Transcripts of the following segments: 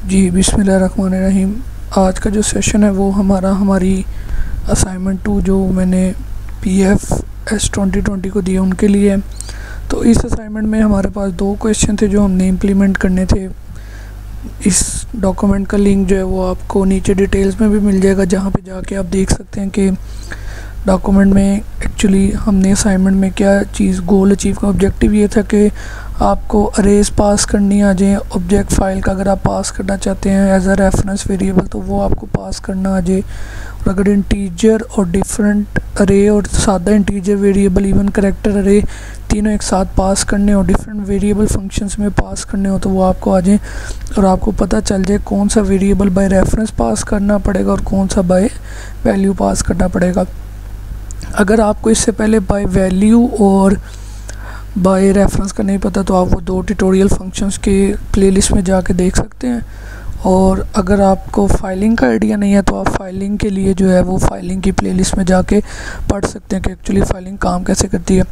जी बिस्मिल्लाहिर्रहमानिर्रहीम। आज का जो सेशन है वो हमारी असाइनमेंट 2 जो मैंने PFS 2020 को दिए उनके लिए है। तो इस असाइनमेंट में हमारे पास 2 क्वेश्चन थे जो हमने इम्प्लीमेंट करने थे। इस डॉक्यूमेंट का लिंक जो है वो आपको नीचे डिटेल्स में भी मिल जाएगा, जहाँ पे जाके आप देख सकते हैं कि डॉक्यूमेंट में एक्चुअली हमने असाइनमेंट में क्या चीज़ गोल अचीव का ऑब्जेक्टिव ये था कि आपको अरेज पास करनी आ जाए। ऑब्जेक्ट फाइल का अगर आप पास करना चाहते हैं एज अ रेफरेंस वेरिएबल तो वो आपको पास करना आ जाए। और अगर इंटीजर और डिफरेंट अरे और सादा इंटीजर वेरिएबल इवन करैक्टर अरे तीनों एक साथ पास करने और डिफरेंट वेरिएबल फंक्शंस में पास करने हो तो वो आपको आ जाए और आपको पता चल जाए कौन सा वेरिएबल बाय रेफरेंस पास करना पड़ेगा और कौन सा बाय वैल्यू पास करना पड़ेगा। अगर आपको इससे पहले बाय वैल्यू और बाय रेफरेंस का नहीं पता तो आप वो 2 ट्यूटोरियल फंक्शंस के प्लेलिस्ट में जाके देख सकते हैं। और अगर आपको फाइलिंग का आइडिया नहीं है तो आप फाइलिंग के लिए जो है वो फाइलिंग की प्लेलिस्ट में जाके पढ़ सकते हैं कि एक्चुअली फाइलिंग काम कैसे करती है।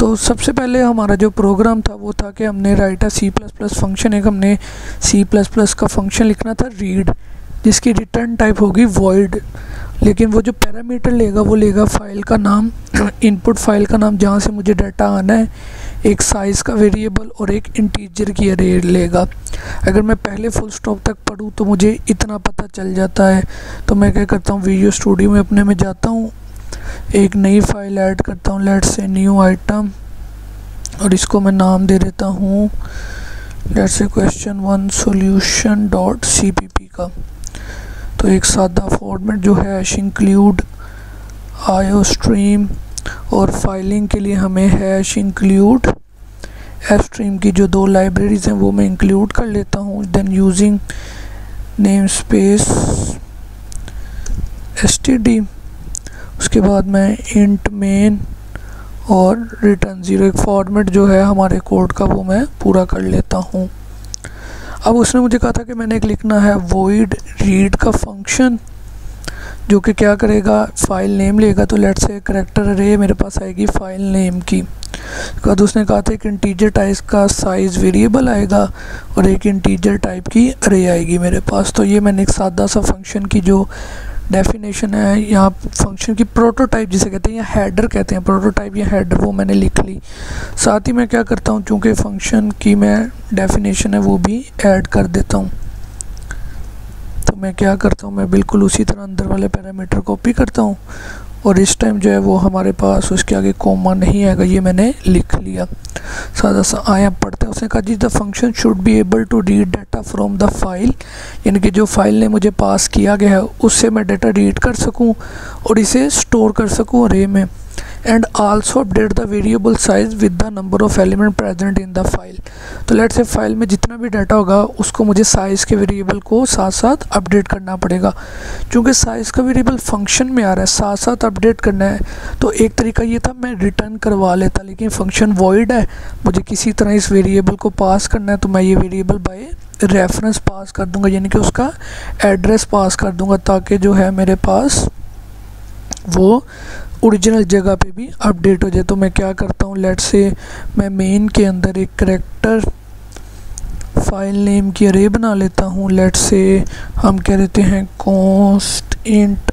तो सबसे पहले हमारा जो प्रोग्राम था वो था कि हमने राइट अ C++ फंक्शन, एक हमने C++ का फंक्शन लिखना था रीड, जिसकी रिटर्न टाइप होगी वॉइड। लेकिन वो जो पैरामीटर लेगा वो लेगा फाइल का नाम, इनपुट फाइल का नाम जहाँ से मुझे डाटा आना है, एक साइज़ का वेरिएबल और एक इंटीजर की अरे लेगा। अगर मैं पहले फुल स्टॉप तक पढूँ तो मुझे इतना पता चल जाता है। तो मैं क्या करता हूँ, विजुअल स्टूडियो में अपने में जाता हूँ, एक नई फाइल ऐड करता हूँ, लेट्स से न्यू आइटम, और इसको मैं नाम दे देता हूँ लेट्स से question1 solution.cpp का। तो एक सादा फॉर्मेट जो है इंक्लूड आईओ स्ट्रीम, और फाइलिंग के लिए हमें हैश इंक्लूड एफ स्ट्रीम की जो 2 लाइब्रेरीज हैं वो मैं इंक्लूड कर लेता हूँ। Then using namespace std, उसके बाद मैं इंट मेन और रिटर्न 0 एक फॉर्मेट जो है हमारे कोड का वो मैं पूरा कर लेता हूँ। अब उसने मुझे कहा था कि मैंने एक लिखना है वॉइड रीड का फंक्शन जो कि क्या करेगा, फाइल नेम लेगा। तो लेट्स से करैक्टर अरे मेरे पास आएगी फाइल नेम की। उसके बाद उसने कहा था एक इंटीजर टाइप का साइज़ वेरिएबल आएगा और एक इंटीजर टाइप की अरे आएगी मेरे पास। तो ये मैंने एक सादा सा फंक्शन की जो डेफिनेशन है यहाँ फंक्शन की प्रोटोटाइप जिसे कहते हैं या हेडर कहते हैं, प्रोटोटाइप या हेडर, वो मैंने लिख ली। साथ ही मैं क्या करता हूँ, चूँकि फंक्शन की मैं डेफिनेशन है वो भी ऐड कर देता हूँ। तो मैं क्या करता हूँ, मैं बिल्कुल उसी तरह अंदर वाले पैरामीटर कॉपी करता हूँ और इस टाइम जो है वो हमारे पास उसके आगे कोमा नहीं आएगा, ये मैंने लिख लिया। सादा सा आया पढ़ते हैं। उसने कहा जी the function should be able to read data from the file, यानी कि जो फाइल ने मुझे पास किया गया है उससे मैं डाटा रीड कर सकूं और इसे स्टोर कर सकूं अरे में। And also update the variable size with the number of element present in the file. तो लेट्स से फाइल में जितना भी डाटा होगा उसको मुझे साइज़ के वेरिएबल को साथ साथ अपडेट करना पड़ेगा। क्योंकि साइज़ का वेरिएबल फंक्शन में आ रहा है, साथ साथ अपडेट करना है। तो एक तरीका ये था मैं रिटर्न करवा लेता, लेकिन फंक्शन वॉइड है, मुझे किसी तरह इस वेरिएबल को पास करना है तो मैं ये वेरिएबल बाय रेफरेंस पास कर दूंगा, यानी कि उसका एड्रेस पास कर दूंगा ताकि जो है मेरे पास वो ओरिजिनल जगह पे भी अपडेट हो जाए। तो मैं क्या करता हूँ, लेट्स से मैं मेन के अंदर एक करैक्टर फाइल नेम की अरे बना लेता हूँ। लेट्स से हम कह देते हैं const int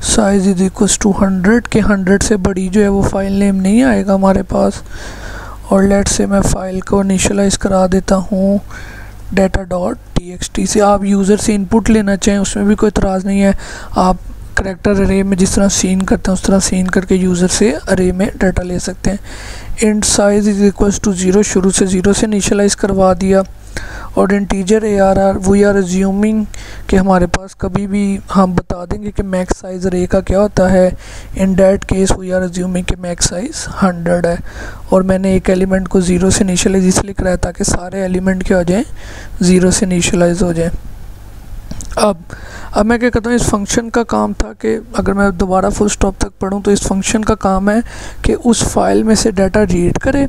size is equals to 100 के 100 से बड़ी जो है वो फाइल नेम नहीं आएगा हमारे पास। और लेट्स से मैं फाइल को इनिशियलाइज करा देता हूँ data.txt से। आप यूज़र से इनपुट लेना चाहें उसमें भी कोई इतराज़ नहीं है, आप करैक्टर अरे में जिस तरह सीन करते हैं उस तरह सीन करके यूज़र से अरे में डाटा ले सकते हैं। Int size is equals to 0, शुरू से 0 से इनिशियलाइज करवा दिया। और integer ARR we are assuming कि हमारे पास कभी भी हम बता देंगे कि मैक्स साइज़ अरे का क्या होता है। In that case we are assuming कि मैक्स साइज़ 100 है। और मैंने एक एलिमेंट को 0 से इनिशियलाइज इसलिए कराया ताकि सारे एलिमेंट क्या हो जाएँ, 0 से इनिशियलाइज हो जाएँ। अब मैं क्या करता हूँ, इस फंक्शन का काम था कि अगर मैं दोबारा फुल स्टॉप तक पढूँ तो इस फंक्शन का काम है कि उस फाइल में से डाटा रीड करे,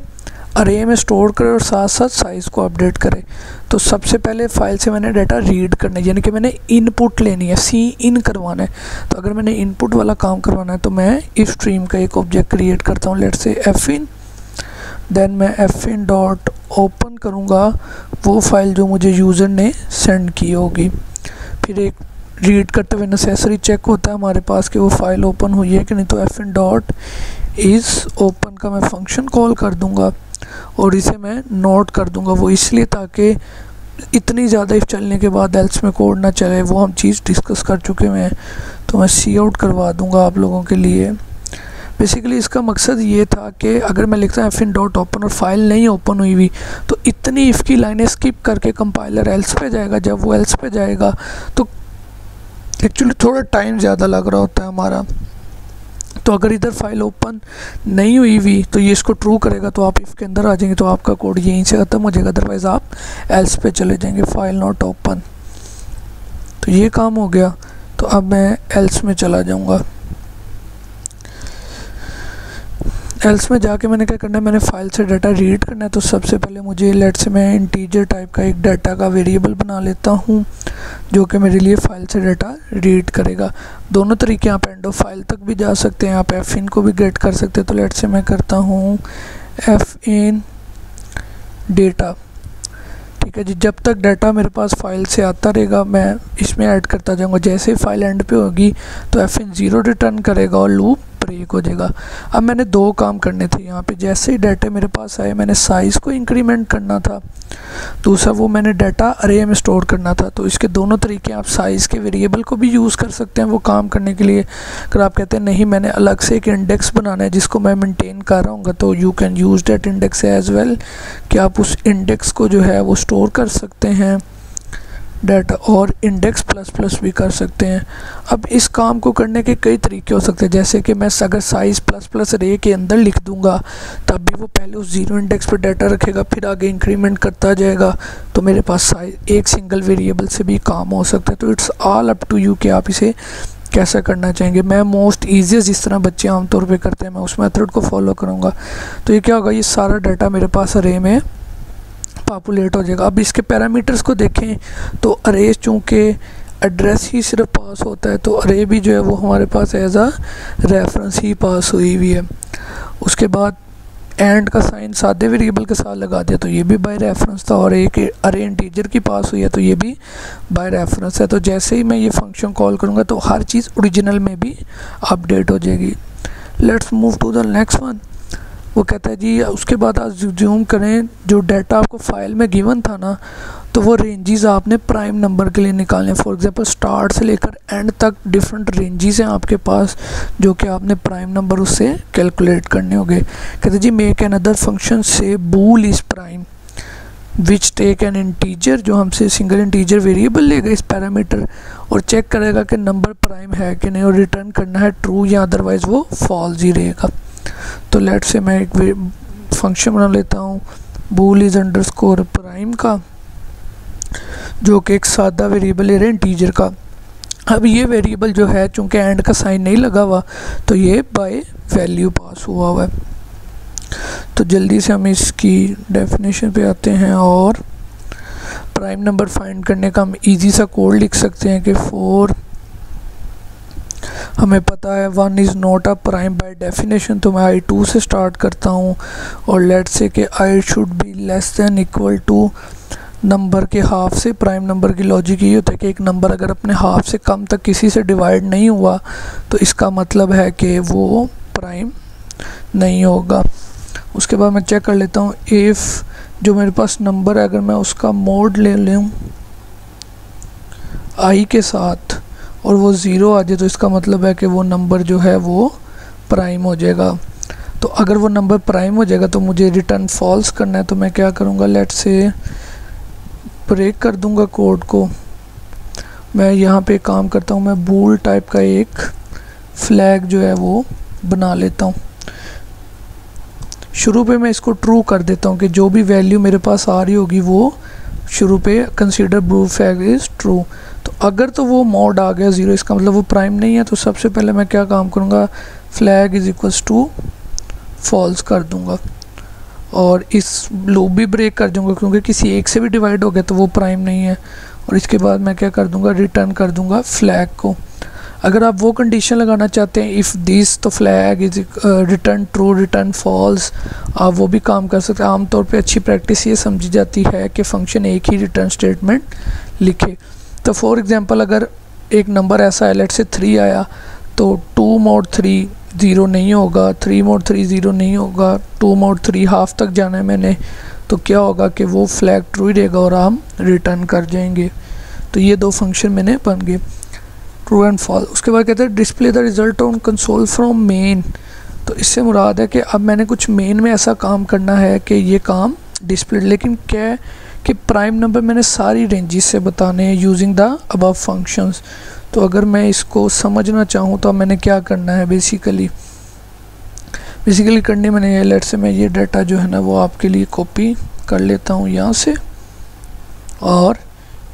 अरे में स्टोर करे और साथ साथ साइज़ को अपडेट करे। तो सबसे पहले फाइल से मैंने डाटा रीड करना है, यानी कि मैंने इनपुट लेनी है, सी इन करवाना है। तो अगर मैंने इनपुट वाला काम करवाना है तो मैं इफ स्ट्रीम का एक ऑब्जेक्ट क्रिएट करता हूँ, let's say F in. Then मैं fin डॉट ओपन करूँगा वो फाइल जो मुझे यूज़र ने सेंड की होगी। फिर एक रीड करते हुए नेसेसरी चेक होता है हमारे पास कि वो फाइल ओपन हुई है कि नहीं, तो fin डॉट इज़ ओपन का मैं फंक्शन कॉल कर दूँगा और इसे मैं नोट कर दूँगा। वो इसलिए ताकि इतनी ज़्यादा इफ़ चलने के बाद एल्स में कोड ना चले, वो हम चीज़ डिस्कस कर चुके हैं, तो मैं सी आउट करवा दूँगा आप लोगों के लिए। बेसिकली इसका मकसद ये था कि अगर मैं लिखता हूँ fin डॉट ओपन और फाइल नहीं ओपन हुई हुई तो इतनी इफ़ की लाइनें स्किप करके कंपाइलर एल्स पे जाएगा। जब वो एल्स पे जाएगा तो एक्चुअली थोड़ा टाइम ज़्यादा लग रहा होता है हमारा। तो अगर इधर फाइल ओपन नहीं हुई हुई तो ये इसको ट्रू करेगा, तो आप इफ़ के अंदर आ जाएंगे तो आपका कोड यहीं से ख़त्म हो जाएगा, अदरवाइज़ आप एल्स पे चले जाएंगे फाइल नॉट ओपन। तो ये काम हो गया। तो अब मैं एल्स में चला जाऊंगा। एल्स में जाके मैंने क्या करना है, मैंने फाइल से डाटा रीड करना है। तो सबसे पहले मुझे लेट से मैं इंटीजर टाइप का एक डाटा का वेरिएबल बना लेता हूँ जो कि मेरे लिए फाइल से डाटा रीड करेगा। दोनों तरीके आप एंड ऑफ फाइल तक भी जा सकते हैं, आप fin को भी गेट कर सकते हैं। तो लेट से मैं करता हूँ fin डेटा, ठीक है जी। जब तक डाटा मेरे पास फाइल से आता रहेगा मैं इसमें ऐड करता जाऊँगा। जैसे ही फाइल एंड पे होगी तो fin 0 रिटर्न करेगा और लूप ब्रेक हो जाएगा। अब मैंने दो काम करने थे यहाँ पे। जैसे ही डाटा मेरे पास आए मैंने साइज़ को इंक्रीमेंट करना था, दूसरा वो मैंने डाटा अरे में स्टोर करना था। तो इसके दोनों तरीके, आप साइज़ के वेरिएबल को भी यूज़ कर सकते हैं वो काम करने के लिए। अगर आप कहते हैं नहीं मैंने अलग से एक इंडेक्स बनाना है जिसको मैं मेंटेन कर रहा हूँ, तो you can use that index as well, कि आप उस इंडेक्स को जो है वो स्टोर कर सकते हैं डाटा, और इंडेक्स प्लस प्लस भी कर सकते हैं। अब इस काम को करने के कई तरीके हो सकते हैं, जैसे कि मैं अगर साइज़ प्लस प्लस रे के अंदर लिख दूंगा तब भी वो पहले उस 0 इंडेक्स पर डाटा रखेगा, फिर आगे इंक्रीमेंट करता जाएगा। तो मेरे पास साइज एक सिंगल वेरिएबल से भी काम हो सकता है। तो it's all up to you कि आप इसे कैसा करना चाहेंगे। मैं मोस्ट ईजीएस्ट जिस तरह बच्चे आमतौर पर करते हैं मैं उस मेथड को फॉलो करूँगा। तो ये क्या होगा, ये सारा डाटा मेरे पास अरे में पॉपुलेट हो जाएगा। अब इसके पैरामीटर्स को देखें तो अरे चूँकि एड्रेस ही सिर्फ पास होता है तो अरे भी जो है वो हमारे पास एज अ रेफरेंस ही पास हुई हुई है। उसके बाद एंड का साइन सादे वेरिएबल के साथ लगा दिया तो ये भी बाय रेफरेंस था, और एक अरे इंटीजर की पास हुई है तो ये भी बाय रेफरेंस है। तो जैसे ही मैं ये फंक्शन कॉल करूँगा तो हर चीज़ ओरिजिनल में भी अपडेट हो जाएगी। Let's move to the next one. वो कहता है जी उसके बाद आप जूम करें, जो डाटा आपको फाइल में गिवन था ना, तो वो रेंजेस आपने प्राइम नंबर के लिए निकालने। फॉर एग्जांपल स्टार्ट से लेकर एंड तक डिफरेंट रेंजेस हैं आपके पास जो कि आपने प्राइम नंबर उससे कैलकुलेट करने होंगे। कहते जी make another function say bool is prime which take an integer, जो हमसे सिंगल इंटीजर वेरिएबल लेगा इस पैरामीटर और चेक करेगा कि नंबर प्राइम है कि नहीं, और रिटर्न करना है ट्रू या अदरवाइज़ वो फॉल्स ही रहेगा। तो लेट से मैं एक फंक्शन बना लेता हूँ बूल इज़ अंडरस्कोर प्राइम का, जो कि एक सादा वेरिएबल है इंटीजर का। अब ये वेरिएबल जो है चूँकि एंड का साइन नहीं लगा हुआ तो ये बाय वैल्यू पास हुआ है। तो जल्दी से हम इसकी डेफिनेशन पे आते हैं और प्राइम नंबर फाइंड करने का हम इजी सा कोड लिख सकते हैं कि फॉर, हमें पता है 1 is not a prime by definition, तो मैं i2 से स्टार्ट करता हूँ और लेट से कि i should be less than equal to number के हाफ से। प्राइम नंबर की लॉजिक ये होता है कि एक नंबर अगर अपने हाफ से कम तक किसी से डिवाइड नहीं हुआ तो इसका मतलब है कि वो प्राइम नहीं होगा। उसके बाद मैं चेक कर लेता हूँ इफ़ जो मेरे पास नंबर है अगर मैं उसका मोड ले लूँ i के साथ और वो 0 आ जाए तो इसका मतलब है कि वो नंबर जो है वो प्राइम हो जाएगा। तो अगर वो नंबर प्राइम हो जाएगा तो मुझे रिटर्न फॉल्स करना है। तो मैं क्या करूँगा, लेट से ब्रेक कर दूँगा कोड को। मैं यहाँ पे काम करता हूँ, मैं बूल टाइप का एक फ्लैग जो है वो बना लेता हूँ। शुरू पे मैं इसको ट्रू कर देता हूँ कि जो भी वैल्यू मेरे पास आ रही होगी वो शुरू पे consider bool flag is true. तो अगर तो वो मोड आ गया 0 इसका मतलब वो प्राइम नहीं है। तो सबसे पहले मैं क्या काम करूँगा, flag is equals to false कर दूँगा और इस लूप भी ब्रेक कर दूँगा क्योंकि किसी एक से भी डिवाइड हो गया तो वो प्राइम नहीं है। और इसके बाद मैं क्या कर दूँगा, रिटर्न कर दूँगा फ्लैग को। अगर आप वो कंडीशन लगाना चाहते हैं इफ़ दिस तो flag is return true return false, आप वो भी काम कर सकते हैं। आमतौर पे अच्छी प्रैक्टिस ये समझी जाती है कि फंक्शन एक ही रिटर्न स्टेटमेंट लिखे। तो फॉर एग्जांपल अगर एक नंबर ऐसा है, लेट से 3 आया, तो 2 mod 3 ज़ीरो नहीं होगा, 3 mod 3 ज़ीरो नहीं होगा, 2 mod 3 हाफ तक जाना है मैंने, तो क्या होगा कि वो फ्लैग ट्रू ही रहेगा और हम रिटर्न कर जाएंगे। तो ये 2 फंक्शन मैंने बन गए, ट्रू एंड फॉल्स। उसके बाद कहते हैं display the result on console from main. तो इससे मुराद है कि अब मैंने कुछ मेन में ऐसा काम करना है कि ये काम डिस्प्ले, लेकिन क्या है कि प्राइम नंबर मैंने सारी रेंजेस से बताने हैं यूजिंग द अबव फंक्शंस। तो अगर मैं इसको समझना चाहूँ तो मैंने क्या करना है, बेसिकली करने मैंने लेट से मैं ये डाटा जो है ना वो आपके लिए कॉपी कर लेता हूँ यहाँ से और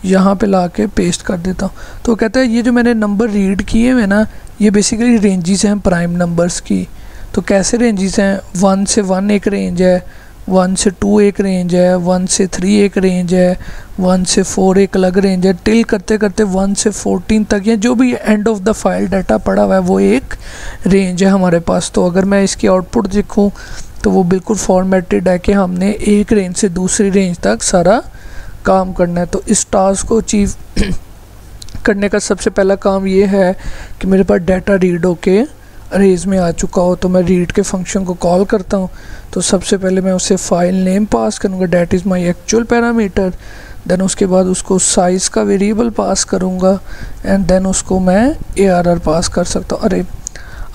यहाँ पे ला के पेस्ट कर देता हूँ। तो कहता है ये जो मैंने नंबर रीड किए हुए ना ये बेसिकली रेंजेस हैं प्राइम नंबर्स की। तो कैसे रेंजेस हैं, 1 से 1 एक रेंज है, 1 से 2 एक रेंज है, 1 से 3 एक रेंज है, 1 से 4 एक अलग रेंज है, टिल करते करते 1 से 14 तक या जो भी end of the file data पड़ा हुआ है वो एक रेंज है हमारे पास। तो अगर मैं इसकी आउटपुट देखूँ तो वो बिल्कुल फॉर्मेटेड है कि हमने एक रेंज से दूसरी रेंज तक सारा काम करना है। तो इस टास्क को अचीव करने का सबसे पहला काम ये है कि मेरे पास डाटा रीड होके अरेज में आ चुका हो। तो मैं रीड के फंक्शन को कॉल करता हूँ। तो सबसे पहले मैं उसे फाइल नेम पास करूँगा, that is my actual parameter. Then उसके बाद उसको साइज़ का वेरिएबल पास करूँगा एंड देन उसको मैं ARR पास कर सकता हूँ। अरे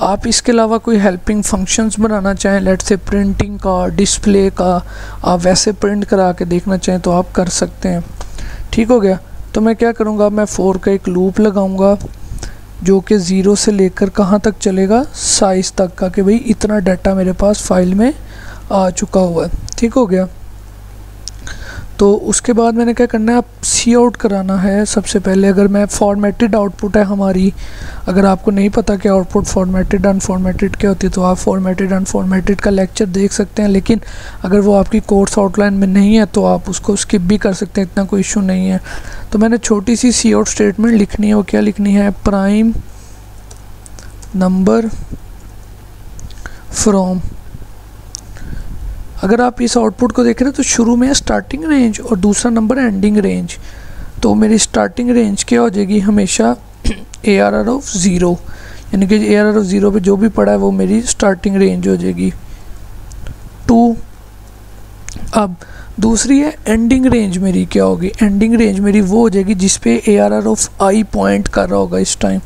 आप इसके अलावा कोई हेल्पिंग फंक्शंस बनाना चाहें, लेट से प्रिंटिंग का, डिस्प्ले का, आप वैसे प्रिंट करा के देखना चाहें तो आप कर सकते हैं। ठीक हो गया। तो मैं क्या करूँगा, मैं फॉर का एक लूप लगाऊँगा जो कि 0 से लेकर कहाँ तक चलेगा, साइज़ तक का, कि भाई इतना डाटा मेरे पास फाइल में आ चुका हुआ है। ठीक हो गया। तो उसके बाद मैंने क्या करना है, अब सी आउट कराना है सबसे पहले। अगर मैं फॉर्मेटेड आउटपुट है हमारी, अगर आपको नहीं पता कि आउटपुट फॉर्मेटेड अनफॉर्मेटेड क्या होती है तो आप फॉर्मेटेड अनफॉर्मेटेड का लेक्चर देख सकते हैं। लेकिन अगर वो आपकी कोर्स आउटलाइन में नहीं है तो आप उसको स्किप भी कर सकते हैं, इतना कोई इशू नहीं है। तो मैंने छोटी सी सी आउट स्टेटमेंट लिखनी है। वो क्या लिखनी है, प्राइम नंबर फ्रॉम। अगर आप इस आउटपुट को देख रहे हैं तो शुरू में स्टार्टिंग रेंज और दूसरा नंबर एंडिंग रेंज। तो मेरी स्टार्टिंग रेंज क्या हो जाएगी, हमेशा ARR ऑफ 0, यानी कि ARR ऑफ 0 पे जो भी पड़ा है वो मेरी स्टार्टिंग रेंज हो जाएगी 2। अब दूसरी है एंडिंग रेंज मेरी क्या होगी, एंडिंग रेंज मेरी वो हो जाएगी जिस पे ARR ऑफ I पॉइंट कर रहा होगा इस टाइम।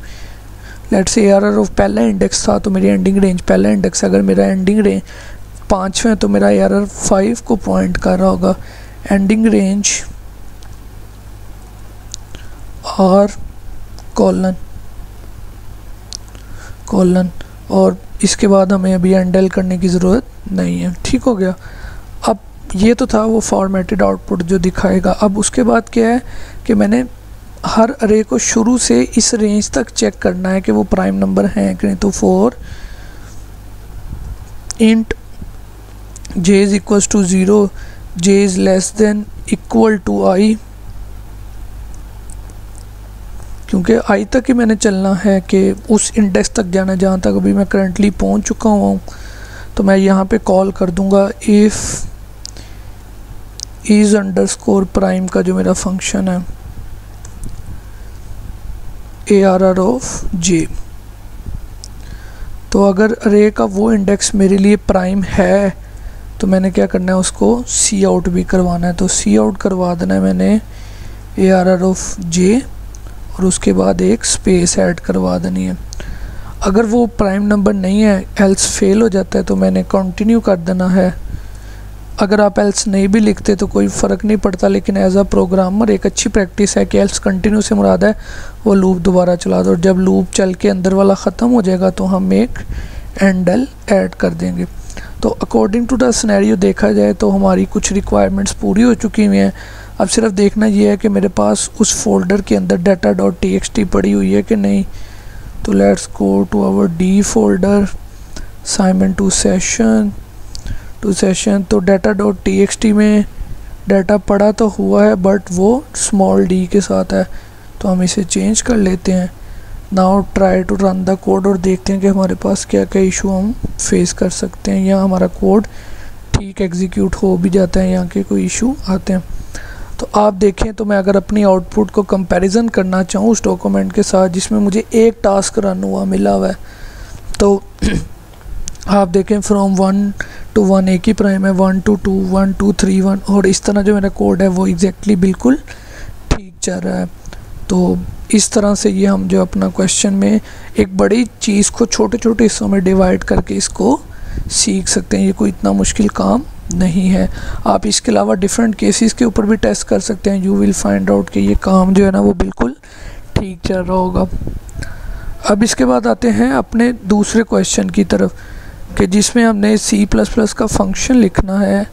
लेट से ARR ऑफ पहला इंडेक्स था तो मेरी एंडिंग रेंज पहला इंडेक्स, अगर मेरा एंडिंग रेंज 5 है तो मेरा ARR 5 को पॉइंट कर रहा होगा। एंडिंग रेंज और कॉलन और इसके बाद हमें अभी हैंडल करने की ज़रूरत नहीं है। ठीक हो गया। अब ये तो था वो फॉर्मेटेड आउटपुट जो दिखाएगा। अब उसके बाद क्या है कि मैंने हर अरे को शुरू से इस रेंज तक चेक करना है कि वो प्राइम नंबर हैं कि नहीं। तो for int j is equals to 0, j is less than equal to I, क्योंकि I तक ही मैंने चलना है कि उस इंडेक्स तक जाना जहाँ तक अभी मैं करंटली पहुँच चुका हूँ। तो मैं यहाँ पे कॉल कर दूँगा इफ़ is अंडरस्कोर प्राइम का जो मेरा फंक्शन है ARR ऑफ j। तो अगर अरे का वो इंडेक्स मेरे लिए प्राइम है तो मैंने क्या करना है, उसको सी आउट भी करवाना है। तो सी आउट करवा देना है मैंने ARR ऑफ j और उसके बाद एक स्पेस ऐड करवा देनी है। अगर वो प्राइम नंबर नहीं है, एल्स फेल हो जाता है, तो मैंने कंटिन्यू कर देना है। अगर आप एल्स नहीं भी लिखते तो कोई फ़र्क नहीं पड़ता, लेकिन एज अ प्रोग्रामर एक अच्छी प्रैक्टिस है कि एल्स कंटिन्यू से मुराद है वो लूप दोबारा चला दो। जब लूप चल के अंदर वाला ख़त्म हो जाएगा तो हम एक एंडल ऐड कर देंगे। तो अकॉर्डिंग टू द सिनेरियो देखा जाए तो हमारी कुछ रिक्वायरमेंट्स पूरी हो चुकी हुई हैं। अब सिर्फ देखना ये है कि मेरे पास उस फोल्डर के अंदर data.txt पड़ी हुई है कि नहीं। तो let's go to our D folder, assignment two session तो data.txt में डाटा पड़ा तो हुआ है बट वो स्मॉल d के साथ है। तो हम इसे चेंज कर लेते हैं। Now try to run the code और देखते हैं कि हमारे पास क्या क्या इशू हम फेस कर सकते हैं। यहाँ हमारा कोड ठीक एग्जीक्यूट हो भी जाता है, यहाँ के कोई इशू आते हैं। तो आप देखें तो मैं अगर अपनी आउटपुट को कंपैरिजन करना चाहूँ उस डॉक्यूमेंट के साथ जिसमें मुझे एक टास्क रन हुआ मिला हुआ है, तो आप देखें फ्रॉम 1 to 1 एक ही प्राइम है, 1 to 2, 1 2 3 1, और इस तरह जो मेरा कोड है वो एग्जैक्टली बिल्कुल ठीक चल रहा है। तो इस तरह से ये हम जो अपना क्वेश्चन में एक बड़ी चीज़ को छोटे छोटे हिस्सों में डिवाइड करके इसको सीख सकते हैं। ये कोई इतना मुश्किल काम नहीं है। आप इसके अलावा डिफरेंट केसेस के ऊपर भी टेस्ट कर सकते हैं। यू विल फाइंड आउट कि ये काम जो है ना वो बिल्कुल ठीक चल रहा होगा। अब इसके बाद आते हैं अपने दूसरे क्वेश्चन की तरफ कि जिसमें हमने C++ का फंक्शन लिखना है